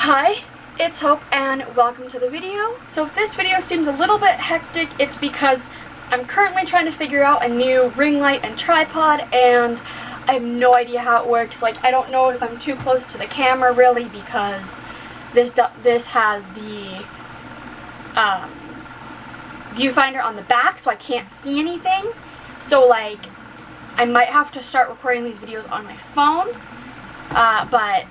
Hi, it's Hope and welcome to the video. So if this video seems a little bit hectic, it's because I'm currently trying to figure out a new ring light and tripod and I have no idea how it works. Like, I don't know if I'm too close to the camera really because this has the viewfinder on the back, so I can't see anything. So like, I might have to start recording these videos on my phone, but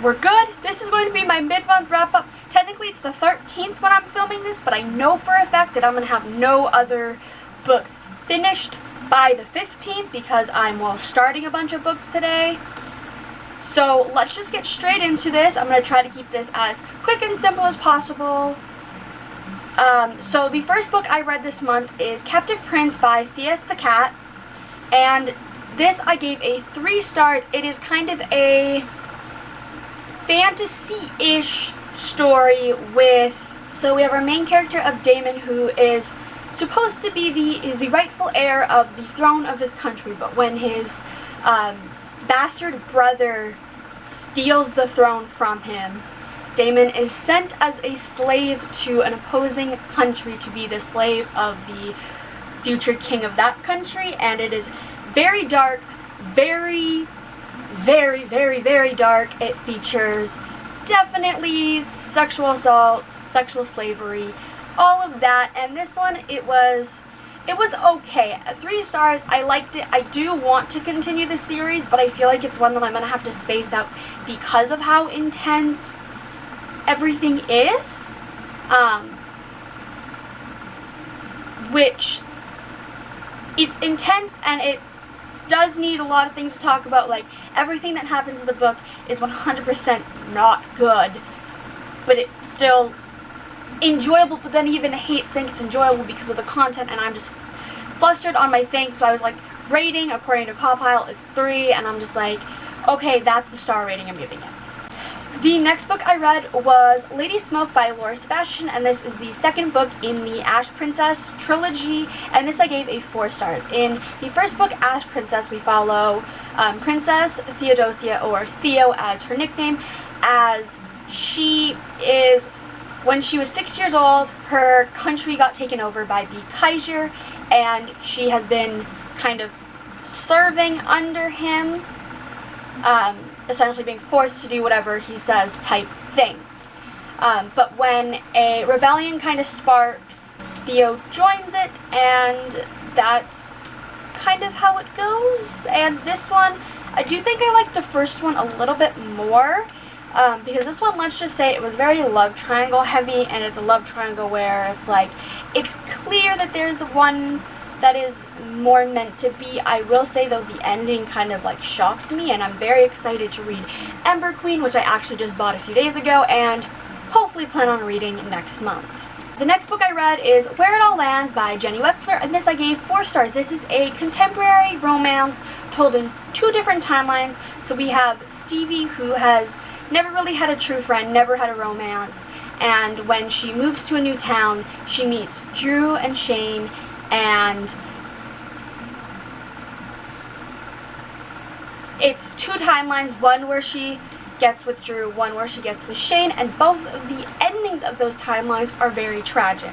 we're good. This is going to be my mid-month wrap-up. Technically it's the 13th when I'm filming this, but I know for a fact that I'm going to have no other books finished by the 15th because I'm starting a bunch of books today. So let's just get straight into this. I'm going to try to keep this as quick and simple as possible. So the first book I read this month is Captive Prince by C.S. Pacat, and this I gave a 3 stars. It is kind of a fantasy-ish story with, so we have our main character of Damon, who is supposed to be the rightful heir of the throne of his country, but when his bastard brother steals the throne from him, Damon is sent as a slave to an opposing country to be the slave of the future king of that country, and it is very dark, very dark. It features definitely sexual assault, sexual slavery, all of that, and this one, it was okay. 3 stars. I liked it. I do want to continue the series, but I feel like it's one that I'm going to have to space out because of how intense everything is, which it's intense and it does need a lot of things to talk about. Like, everything that happens in the book is 100% not good, but it's still enjoyable. But then even hate saying it's enjoyable because of the content, and I'm just flustered on my thing. So I was like, rating according to Compile is 3, and I'm just like, okay, that's the star rating I'm giving it. The next book I read was Lady Smoke by Sebastian, and this is the second book in the Ash Princess trilogy, and this I gave a 4 stars. In the first book, Ash Princess, we follow Princess Theodosia, or Theo as her nickname, as she is, when she was 6 years old, her country got taken over by the Kaiser, and she has been kind of serving under him, essentially being forced to do whatever he says type thing. But when a rebellion kind of sparks, Theo joins it, and that's kind of how it goes. And this one, I do think I like the first one a little bit more, because this one, let's just say, it was very love triangle heavy, and it's a love triangle where it's like, it's clear that there's one that is more meant to be. I will say though, the ending kind of like shocked me, and I'm very excited to read Ember Queen, which I actually just bought a few days ago and hopefully plan on reading next month. The next book I read is Where It All Lands by Jennie Wexler, and this I gave 4 stars. This is a contemporary romance told in 2 different timelines. So we have Stevie, who has never really had a true friend, never had a romance, and when she moves to a new town, she meets Drew and Shane, and it's 2 timelines, one where she gets with Drew, one where she gets with Shane, and both of the endings of those timelines are very tragic.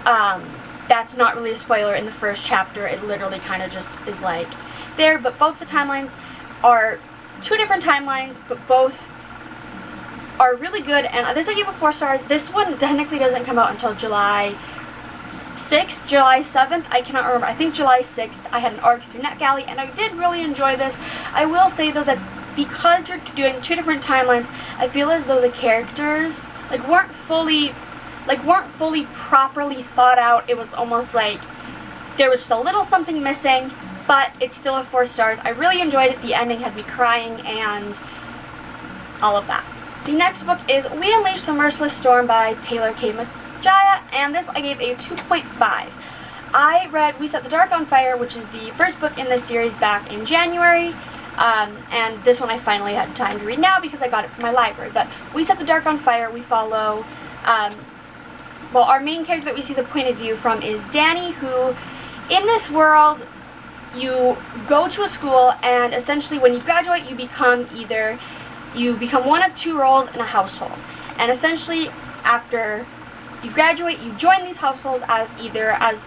That's not really a spoiler in the first chapter, it literally kind of just is like there, but both the timelines are 2 different timelines, but both are really good, and this I gave a 4 stars. This one technically doesn't come out until July 6th, July 7th, I cannot remember. I think July 6th. I had an arc through NetGalley, and I did really enjoy this. I will say though that because you're doing 2 different timelines, I feel as though the characters weren't fully properly thought out. It was almost like there was just a little something missing, but it's still a 4 stars. I really enjoyed it. The ending had me crying and all of that. The next book is We Unleash the Merciless Storm by Tehlor Mejia, and this I gave a 2.5. I read We Set the Dark on Fire, which is the first book in this series back in January, and this one I finally had time to read now because I got it from my library. But We Set the Dark on Fire, we follow, our main character that we see the point of view from is Danny, who, in this world, you go to a school, and essentially when you graduate, you become either you become one of two roles in a household. And essentially, after you graduate, you join these households as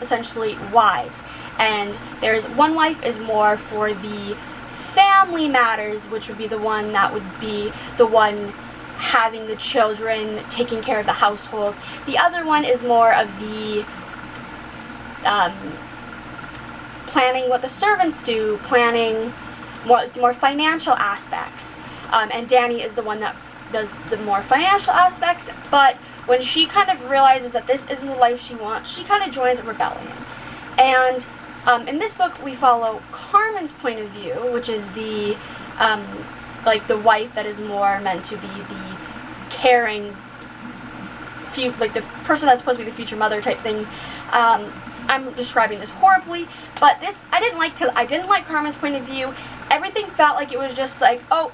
essentially wives. And there's one wife is more for the family matters, which would be the one that would be the one having the children, taking care of the household. The other one is more of the planning what the servants do, planning more financial aspects. And Danny is the one that does the more financial aspects, but when she kind of realizes that this isn't the life she wants, she kind of joins a rebellion. And in this book, we follow Carmen's point of view, which is the the wife that is more meant to be the caring, like the person that's supposed to be the future mother type thing. I'm describing this horribly, but this I didn't like, because I didn't like Carmen's point of view. Everything felt like it was just like, oh,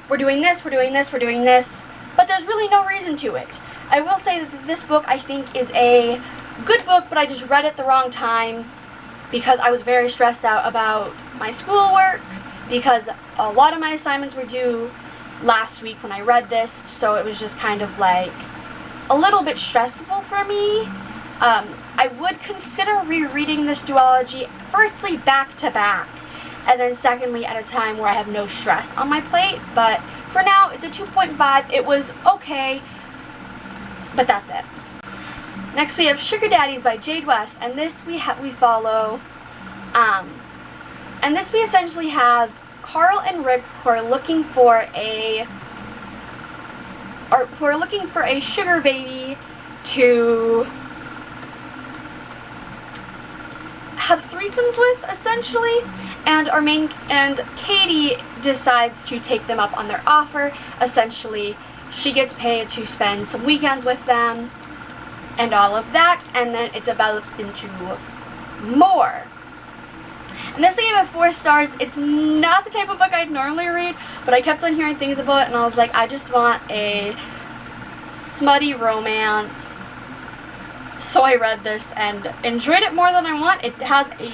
we're doing this, we're doing this, we're doing this, but there's really no reason to it. I will say that this book, I think, is a good book, but I just read it the wrong time because I was very stressed out about my schoolwork, because a lot of my assignments were due last week when I read this, so it was just kind of like a little bit stressful for me. I would consider rereading this duology, firstly back to back, and then secondly at a time where I have no stress on my plate, but for now it's a 2.5. It was okay, but that's it. Next we have Sugar Daddies by Jade West, and this we follow, and this we essentially have Carl and Rick who are looking for a sugar baby to have threesomes with, essentially, and Katie decides to take them up on their offer. Essentially, she gets paid to spend some weekends with them and all of that, and then it develops into more. And this I gave it 4 stars. It's not the type of book I'd normally read, but I kept on hearing things about it, and I was like, I just want a smutty romance. So I read this and enjoyed it more than I want. It has a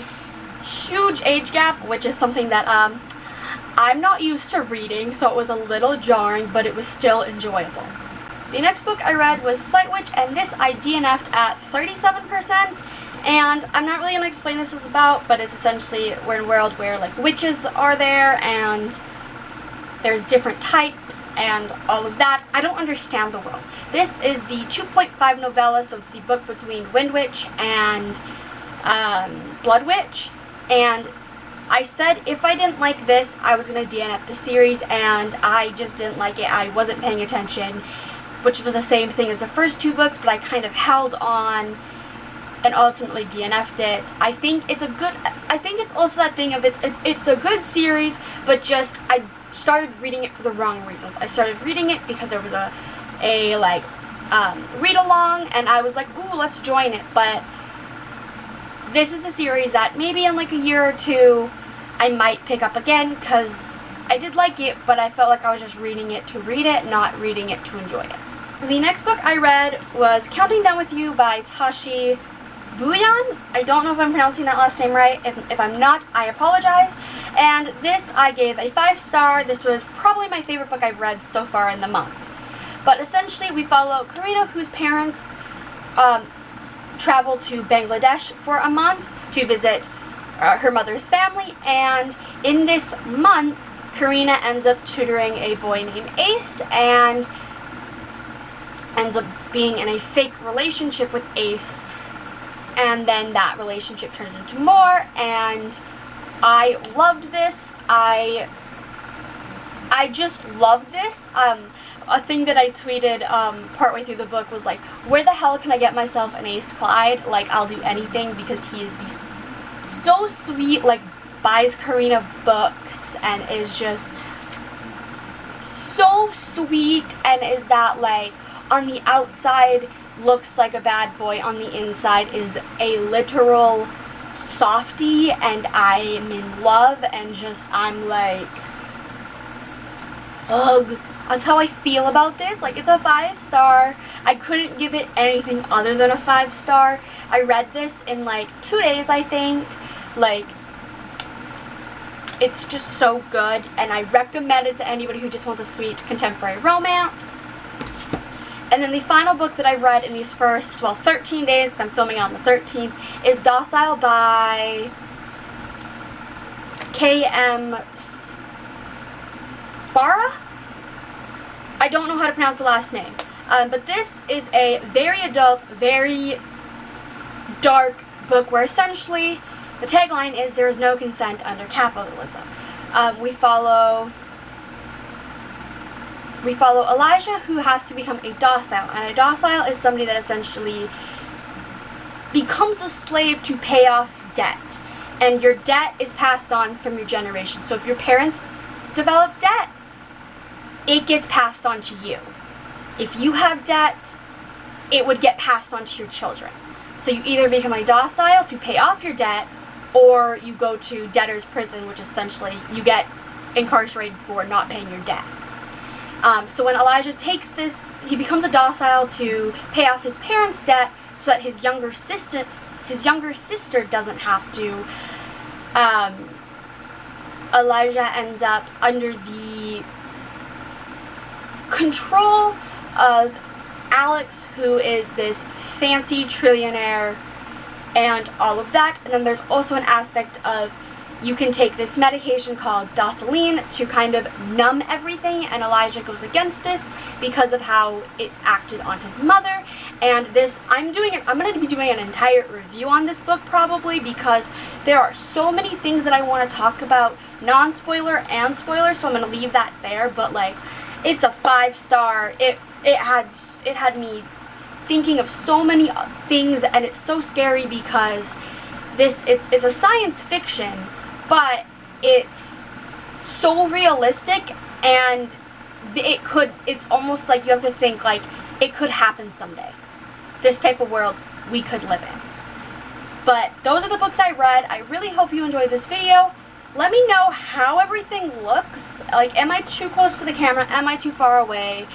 huge age gap, which is something that I'm not used to reading, so it was a little jarring, but it was still enjoyable. The next book I read was Sightwitch, and this I DNF'd at 37%, and I'm not really going to explain this is about, but it's essentially, we're in a world where like witches are there, and there's different types and all of that. I don't understand the world. This is the 2.5 novella, so it's the book between Wind Witch and Blood Witch, and I said if I didn't like this, I was going to DNF the series, and I just didn't like it. I wasn't paying attention, which was the same thing as the first 2 books, but I kind of held on and ultimately DNF'd it. I think it's also that thing of it's a good series, but just I started reading it for the wrong reasons. I started reading it because there was a read along, and I was like, ooh, let's join it. But this is a series that maybe in like a year or 2 I might pick up again, because I did like it, but I felt like I was just reading it to read it, not reading it to enjoy it. The next book I read was Counting Down With You by Tashie. Bhuiyan? I don't know if I'm pronouncing that last name right. If I'm not, I apologize. And this I gave a 5-star. This was probably my favorite book I've read so far in the month. But essentially we follow Karina, whose parents travel to Bangladesh for a month to visit her mother's family, and in this month Karina ends up tutoring a boy named Ace and ends up being in a fake relationship with Ace, and then that relationship turns into more, and I loved this. I just loved this. A thing that I tweeted partway through the book was like, where the hell can I get myself an Ace Clyde? Like, I'll do anything, because he is so sweet, like buys Karina books and is just so sweet, and is that like on the outside looks like a bad boy, on the inside is a literal softie, and I'm in love, and just I'm like, ugh. That's how I feel about this. Like, it's a 5-star. I couldn't give it anything other than a 5-star. I read this in like 2 days, I think. Like, It's just so good, and I recommend it to anybody who just wants a sweet contemporary romance. And then the final book that I've read in these first, 13 days, because I'm filming on the 13th, is Docile by K.M. Szpara? I don't know how to pronounce the last name. But this is a very adult, very dark book where essentially the tagline is there is no consent under capitalism. We follow Elijah, who has to become a docile, and a docile is somebody that essentially becomes a slave to pay off debt, and your debt is passed on from your generation. So if your parents develop debt, it gets passed on to you. If you have debt, it would get passed on to your children. So you either become a docile to pay off your debt, or you go to debtor's prison, which essentially you get incarcerated for not paying your debt. So when Elijah takes this, he becomes a docile to pay off his parents' debt so that his younger sister doesn't have to. Elijah ends up under the control of Alex, who is this fancy trillionaire and all of that. And then there's also an aspect of you can take this medication called Docile to kind of numb everything, and Elijah goes against this because of how it acted on his mother. And this, I'm going to be doing an entire review on this book probably, because there are so many things that I want to talk about, non-spoiler and spoiler, so I'm going to leave that there. But like, it's a 5-star. It had me thinking of so many things, and it's so scary because it's a science fiction, but it's so realistic, and it's almost like you have to think like it could happen someday. This type of world we could live in. But those are the books I read. I really hope you enjoyed this video. Let me know how everything looks. Like, am I too close to the camera? Am I too far away?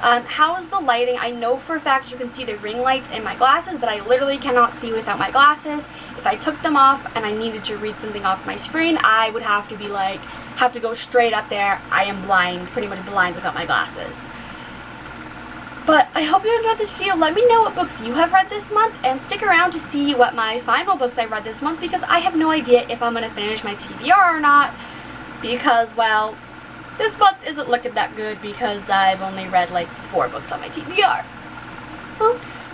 How is the lighting? I know for a fact you can see the ring lights in my glasses, but I literally cannot see without my glasses. If I took them off and I needed to read something off my screen, I would have to be like, have to go straight up there. I am blind, pretty much blind without my glasses. But I hope you enjoyed this video. Let me know what books you have read this month, and stick around to see what my final books I read this month, because I have no idea if I'm going to finish my TBR or not, because, well, this month isn't looking that good because I've only read like 4 books on my TBR. Oops.